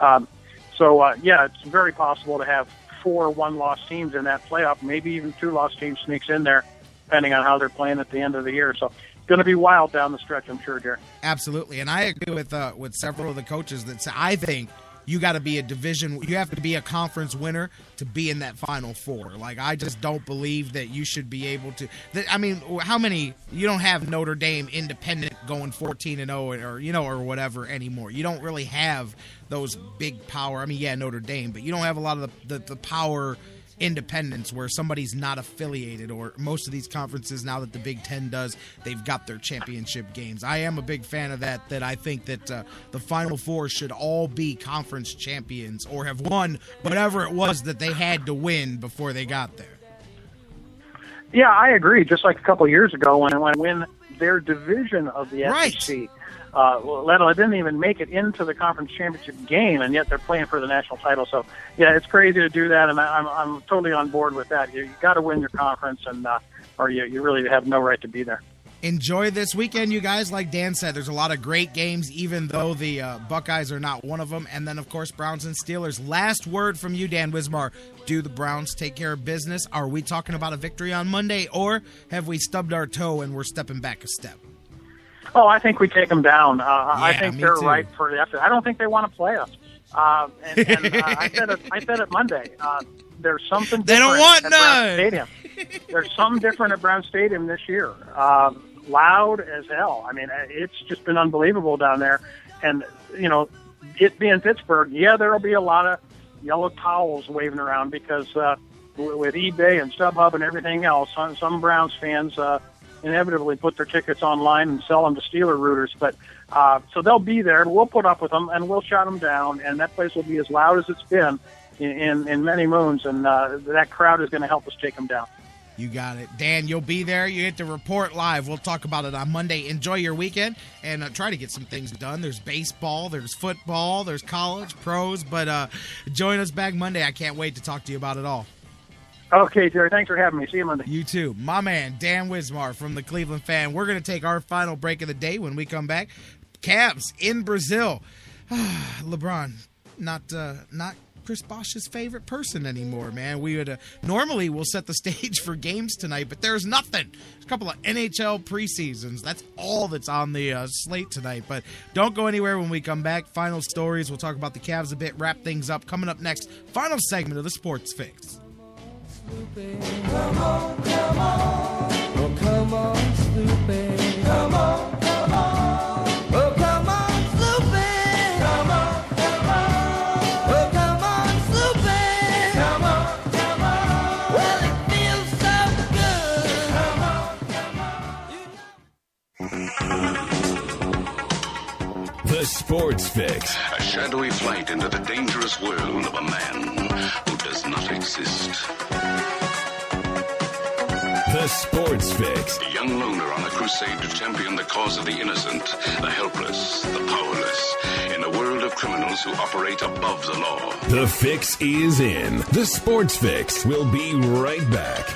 Yeah, it's very possible to have 4 one-loss teams in that playoff. Maybe even 2-loss teams sneaks in there, depending on how they're playing at the end of the year. So it's going to be wild down the stretch, I'm sure, Jerry. Absolutely, and I agree with several of the coaches that say, I think you got to be you have to be a conference winner to be in that Final Four. Like, I just don't believe that you should be able to. How many? You don't have Notre Dame independent going 14-0 or whatever anymore. You don't really have those big power. Notre Dame, but you don't have a lot of the power independence where somebody's not affiliated, or most of these conferences now that the Big Ten does, they've got their championship games. I am a big fan of that I think that the Final Four should all be conference champions or have won whatever it was that they had to win before they got there. Yeah, I agree. Just like a couple of years ago when win their division of the SEC. It didn't even make it into the conference championship game, and yet they're playing for the national title. So, yeah, it's crazy to do that, and I'm totally on board with that. You got to win your conference, and or you really have no right to be there. Enjoy this weekend, you guys. Like Dan said, there's a lot of great games, even though the Buckeyes are not one of them. And then, of course, Browns and Steelers. Last word from you, Dan Wismar. Do the Browns take care of business? Are we talking about a victory on Monday, or have we stubbed our toe and we're stepping back a step? Oh, I think we take them down. I think they're right for the effort. I don't think they want to play us. I said it Monday. There's something different. They don't want at none. Brown Stadium. There's something different at Brown Stadium this year. Loud as hell. It's just been unbelievable down there. And it being Pittsburgh, there'll be a lot of yellow towels waving around because with eBay and StubHub and everything else, some Browns fans inevitably put their tickets online and sell them to Steeler rooters. But so they'll be there. We'll put up with them, and we'll shut them down, and that place will be as loud as it's been in many moons, and that crowd is going to help us take them down. You got it. Dan, you'll be there. You get to report live. We'll talk about it on Monday. Enjoy your weekend and try to get some things done. There's baseball, there's football, there's college, pros, but join us back Monday. I can't wait to talk to you about it all. Okay, Jerry, thanks for having me. See you Monday. You too. My man, Dan Wismar from the Cleveland Fan. We're going to take our final break of the day. When we come back, Cavs in Brazil. LeBron, not Chris Bosh's favorite person anymore, man. We would normally we'll set the stage for games tonight, but there's nothing. There's a couple of NHL preseasons. That's all that's on the slate tonight. But don't go anywhere when we come back. Final stories. We'll talk about the Cavs a bit, wrap things up. Coming up next, final segment of the Sports Fix. Come on, come on. Oh, come on, Snoopy. Come on, come on. Oh, come on, Snoopy. Come on, come on. Oh, come on, Snoopy. Come on, come on. Well, it feels so good. Come on. The Sports Fix. A shadowy flight into the dangerous world of a man who does not exist. The Sports Fix. A young loner on a crusade to champion the cause of the innocent, the helpless, the powerless, in a world of criminals who operate above the law. The Fix is in. The Sports Fix. We'll be right back.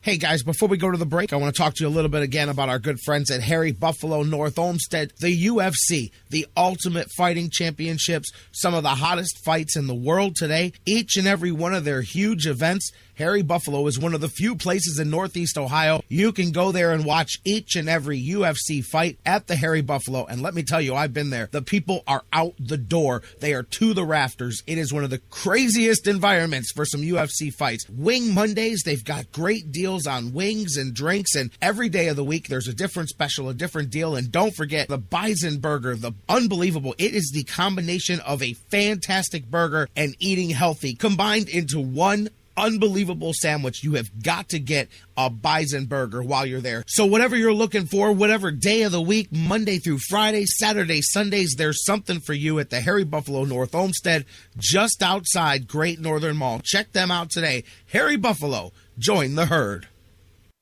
Hey guys, before we go to the break, I want to talk to you a little bit again about our good friends at Harry Buffalo North Olmsted, the UFC, the Ultimate Fighting Championships, some of the hottest fights in the world today. Each and every one of their huge events, Harry Buffalo is one of the few places in Northeast Ohio you can go there and watch each and every UFC fight at the Harry Buffalo. And let me tell you, I've been there. The people are out the door. They are to the rafters. It is one of the craziest environments for some UFC fights. Wing Mondays, they've got great deals on wings and drinks, and every day of the week there's a different special, a different deal. And don't forget the Bison Burger, the unbelievable. It is the combination of a fantastic burger and eating healthy combined into one unbelievable sandwich. You have got to get a Bison Burger while you're there. So whatever you're looking for, whatever day of the week, Monday through Friday, Saturday, Sundays, there's something for you at the Harry Buffalo North Olmsted, just outside Great Northern Mall. Check them out today. Harry Buffalo, join the herd.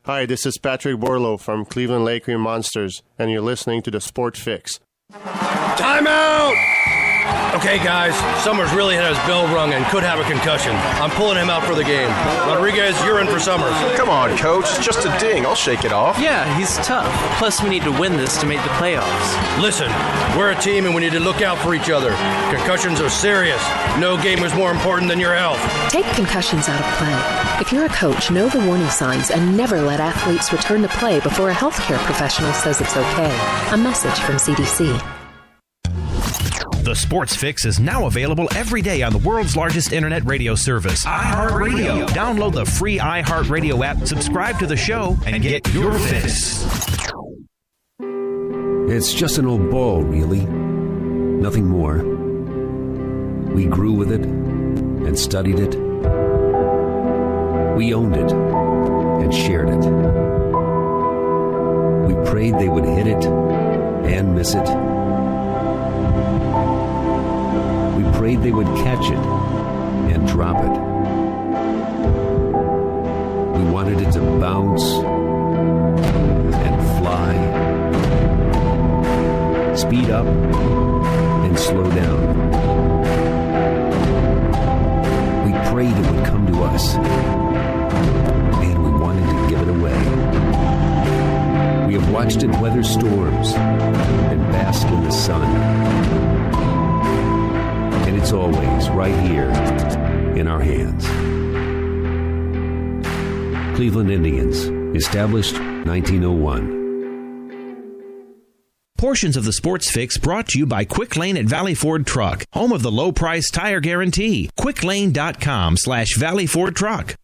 Hi, this is Patrick Borlo from Cleveland Lake Cream Monsters, and you're listening to the Sports Fix. Time out! Okay, guys, Summers really had his bell rung and could have a concussion. I'm pulling him out for the game. Rodriguez, you're in for Summers. Come on, Coach. It's just a ding. I'll shake it off. Yeah, he's tough. Plus, we need to win this to make the playoffs. Listen, we're a team and we need to look out for each other. Concussions are serious. No game is more important than your health. Take concussions out of play. If you're a coach, know the warning signs and never let athletes return to play before a healthcare professional says it's okay. A message from CDC. The Sports Fix is now available every day on the world's largest internet radio service, iHeartRadio. Download the free iHeartRadio app, subscribe to the show, and get your fix. It's just an old ball, really. Nothing more. We grew with it and studied it. We owned it and shared it. We prayed they would hit it and miss it. We prayed they would catch it and drop it. We wanted it to bounce and fly, speed up and slow down. We prayed it would come to us, and we wanted to give it away. We have watched it weather storms and bask in the sun. And it's always right here in our hands. Cleveland Indians, established 1901. Portions of the Sports Fix brought to you by Quick Lane at Valley Ford Truck, home of the low price tire guarantee. QuickLane.com/Valley Ford Truck.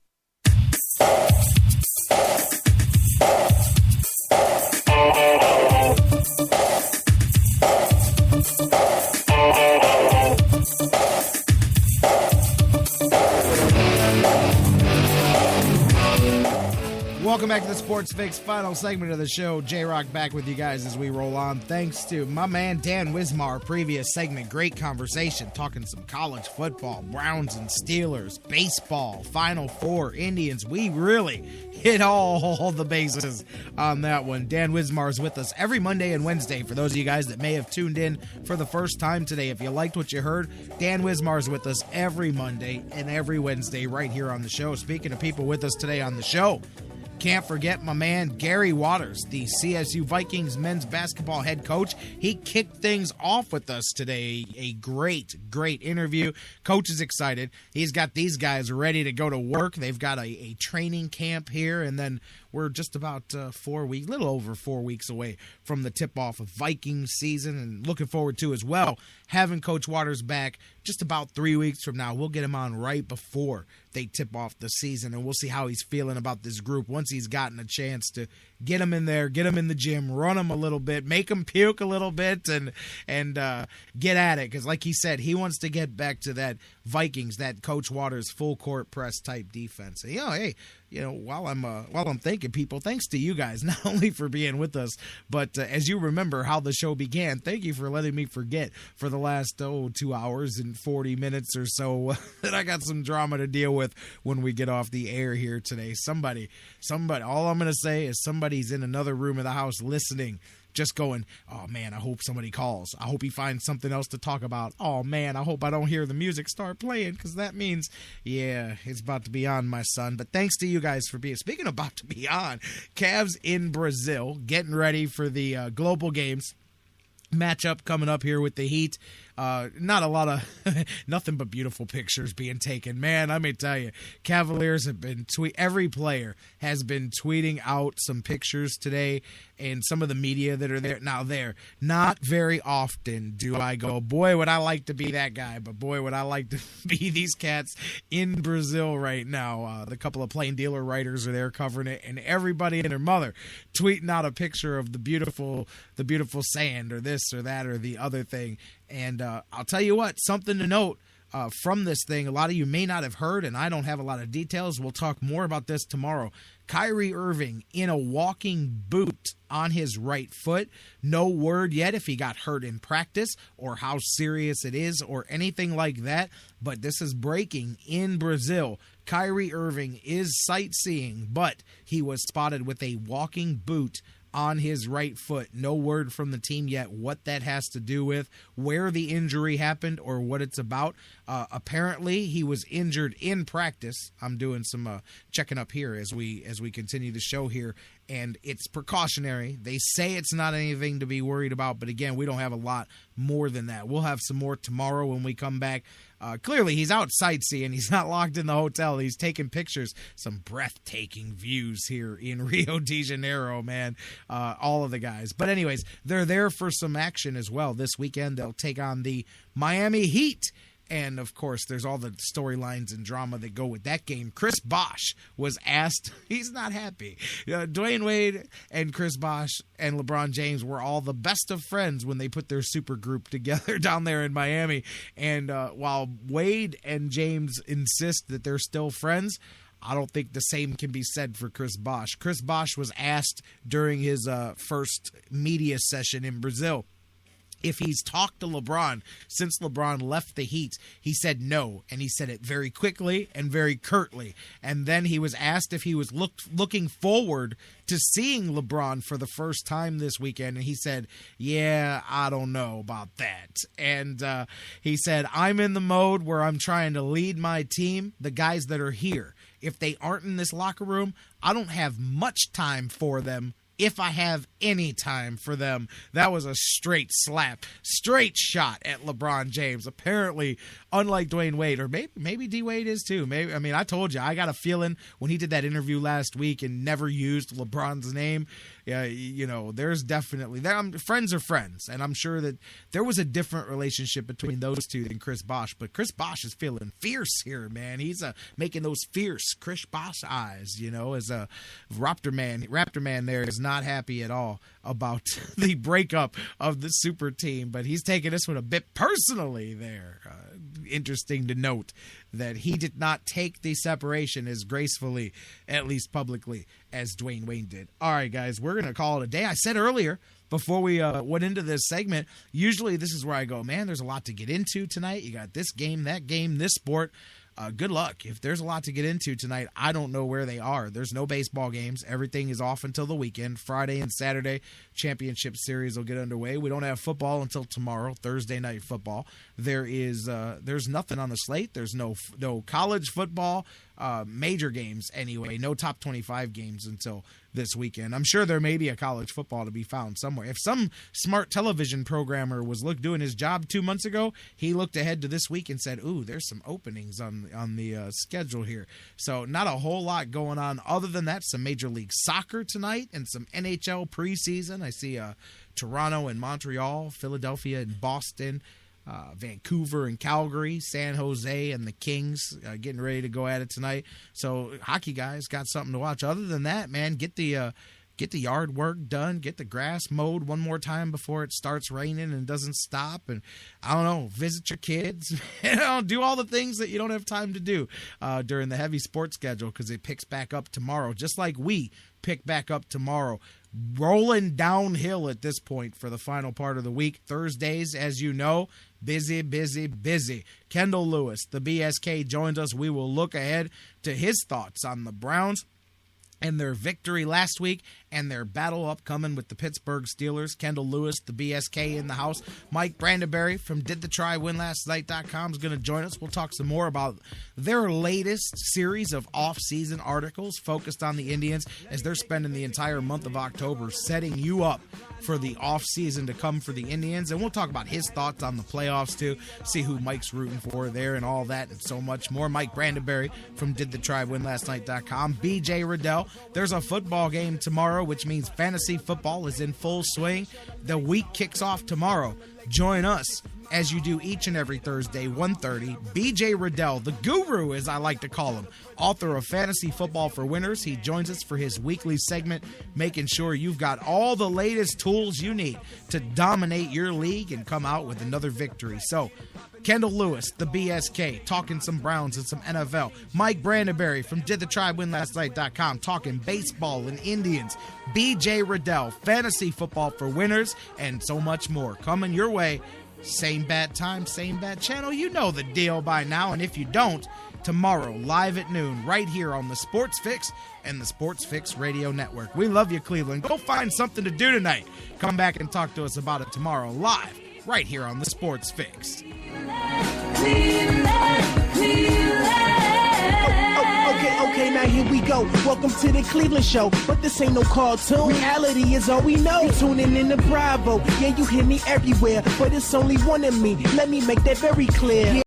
Welcome back to the Sports Fix, final segment of the show. J-Rock back with you guys as we roll on. Thanks to my man Dan Wismar, previous segment. Great conversation, talking some college football, Browns and Steelers, baseball, Final Four, Indians. We really hit all the bases on that one. Dan Wismar is with us every Monday and Wednesday. For those of you guys that may have tuned in for the first time today, if you liked what you heard, Dan Wismar is with us every Monday and every Wednesday right here on the show. Speaking of people with us today on the show, can't forget my man Gary Waters, the CSU Vikings men's basketball head coach. He kicked things off with us today. A great interview. Coach is excited. He's got these guys ready to go to work. They've got a training camp here, and then we're just about 4 weeks, little over 4 weeks away from the tip-off of Vikings season, and looking forward to as well having Coach Waters back just about 3 weeks from now. We'll get him on right before they tip off the season, and we'll see how he's feeling about this group once he's gotten a chance to get him in there, get him in the gym, run him a little bit, make him puke a little bit, and get at it. Because like he said, he wants to get back to that Vikings, that Coach Waters full court press type defense. And, hey, while I'm thanking people, thanks to you guys, not only for being with us, but as you remember how the show began, thank you for letting me forget for the last 2 hours and 40 minutes or so that I got some drama to deal with when we get off the air here today. Somebody, all I'm going to say is somebody's in another room of the house listening, just going, oh man, I hope somebody calls. I hope he finds something else to talk about. Oh man, I hope I don't hear the music start playing, because that means, yeah, it's about to be on, my son. But thanks to you guys for being, speaking of about to be on, Cavs in Brazil, getting ready for the global games matchup coming up here with the Heat. Not a lot of, nothing but beautiful pictures being taken. Man, let me tell you, Cavaliers have been every player has been tweeting out some pictures today, and some of the media that are there. Now, not very often do I go, boy, would I like to be that guy, but boy, would I like to be these cats in Brazil right now. The couple of Plain Dealer writers are there covering it, and everybody and their mother tweeting out a picture of the beautiful sand, or this or that or the other thing. And I'll tell you what, something to note from this thing, a lot of you may not have heard, and I don't have a lot of details. We'll talk more about this tomorrow. Kyrie Irving in a walking boot on his right foot. No word yet if he got hurt in practice or how serious it is or anything like that, but this is breaking in Brazil. Kyrie Irving is sightseeing, but he was spotted with a walking boot on his right foot. No word from the team yet what that has to do with, where the injury happened, or what it's about. Apparently, he was injured in practice. I'm doing some checking up here as we continue the show here, and it's precautionary. They say it's not anything to be worried about, but again, we don't have a lot more than that. We'll have some more tomorrow when we come back. Clearly, he's out sightseeing. He's not locked in the hotel. He's taking pictures. Some breathtaking views here in Rio de Janeiro, man. All of the guys. But anyways, they're there for some action as well. This weekend, they'll take on the Miami Heat. And, of course, there's all the storylines and drama that go with that game. Chris Bosh was asked. He's not happy. Dwayne Wade and Chris Bosh and LeBron James were all the best of friends when they put their super group together down there in Miami. And while Wade and James insist that they're still friends, I don't think the same can be said for Chris Bosh. Chris Bosh was asked during his first media session in Brazil if he's talked to LeBron since LeBron left the Heat. He said no, and he said it very quickly and very curtly. And then he was asked if he was looking forward to seeing LeBron for the first time this weekend, and he said, yeah, I don't know about that. And he said, I'm in the mode where I'm trying to lead my team, the guys that are here. If they aren't in this locker room, I don't have much time for them, if I have any time for them. That was a straight slap, straight shot at LeBron James. Apparently, unlike Dwayne Wade, or maybe D Wade is too. Maybe, I mean, I told you, I got a feeling when he did that interview last week and never used LeBron's name. You know, there's definitely friends are friends, and I'm sure that there was a different relationship between those two than Chris Bosh. But Chris Bosh is feeling fierce here, man. He's making those fierce Chris Bosh eyes. You know, as a Raptor man there is not happy at all about the breakup of the super team, but he's taking this one a bit personally there. Interesting to note that he did not take the separation as gracefully, at least publicly, as Dwayne Wade did. All right, guys, we're going to call it a day. I said earlier, before we went into this segment, usually this is where I go, man, there's a lot to get into tonight. You got this game, that game, this sport. Good luck. If there's a lot to get into tonight, I don't know where they are. There's no baseball games. Everything is off until the weekend. Friday and Saturday, championship series will get underway. We don't have football until tomorrow, Thursday night football. There's nothing on the slate. There's no college football, major games anyway. No top 25 games until this weekend. I'm sure there may be a college football to be found somewhere. If some smart television programmer was doing his job 2 months ago, he looked ahead to this week and said, ooh, there's some openings on the schedule here. So not a whole lot going on other than that. Some Major League Soccer tonight and some NHL preseason. I see Toronto and Montreal, Philadelphia and Boston, Vancouver and Calgary, San Jose and the Kings getting ready to go at it tonight. So hockey guys got something to watch. Other than that, man, get the yard work done, get the grass mowed one more time before it starts raining and doesn't stop. And I don't know, visit your kids, do all the things that you don't have time to do during the heavy sports schedule, because it picks back up tomorrow, just like we pick back up tomorrow. Rolling downhill at this point for the final part of the week. Thursdays, as you know, busy, busy, busy. Kendall Lewis, the BSK, joins us. We will look ahead to his thoughts on the Browns and their victory last week and their battle upcoming with the Pittsburgh Steelers. Kendall Lewis, the BSK, in the house. Mike Brandenberry from DidTheTryWinLastNight.com is going to join us. We'll talk some more about their latest series of off-season articles focused on the Indians as they're spending the entire month of October setting you up for the off-season to come for the Indians. And we'll talk about his thoughts on the playoffs, too. See who Mike's rooting for there and all that and so much more. Mike Brandenberry from DidTheTryWinLastNight.com. BJ Riddell. There's a football game tomorrow, which means fantasy football is in full swing. The week kicks off tomorrow. Join us as you do each and every Thursday, 1:30. BJ Riddell, the guru, as I like to call him, author of Fantasy Football for Winners. He joins us for his weekly segment, making sure you've got all the latest tools you need to dominate your league and come out with another victory. So, Kendall Lewis, the BSK, talking some Browns and some NFL. Mike Brandenberry from DidTheTryWinLastNight.com, talking baseball and Indians. BJ Riddell, Fantasy Football for Winners, and so much more. Coming your way. Same bad time, same bad channel. You know the deal by now, and if you don't, tomorrow, live at noon, right here on the Sports Fix and the Sports Fix Radio Network. We love you, Cleveland. Go find something to do tonight. Come back and talk to us about it tomorrow, live, right here on the Sports Fix. Okay, now here we go. Welcome to the Cleveland Show, but this ain't no cartoon. Reality is all we know. You tuning in to Bravo. Yeah, you hear me everywhere, but it's only one of me. Let me make that very clear.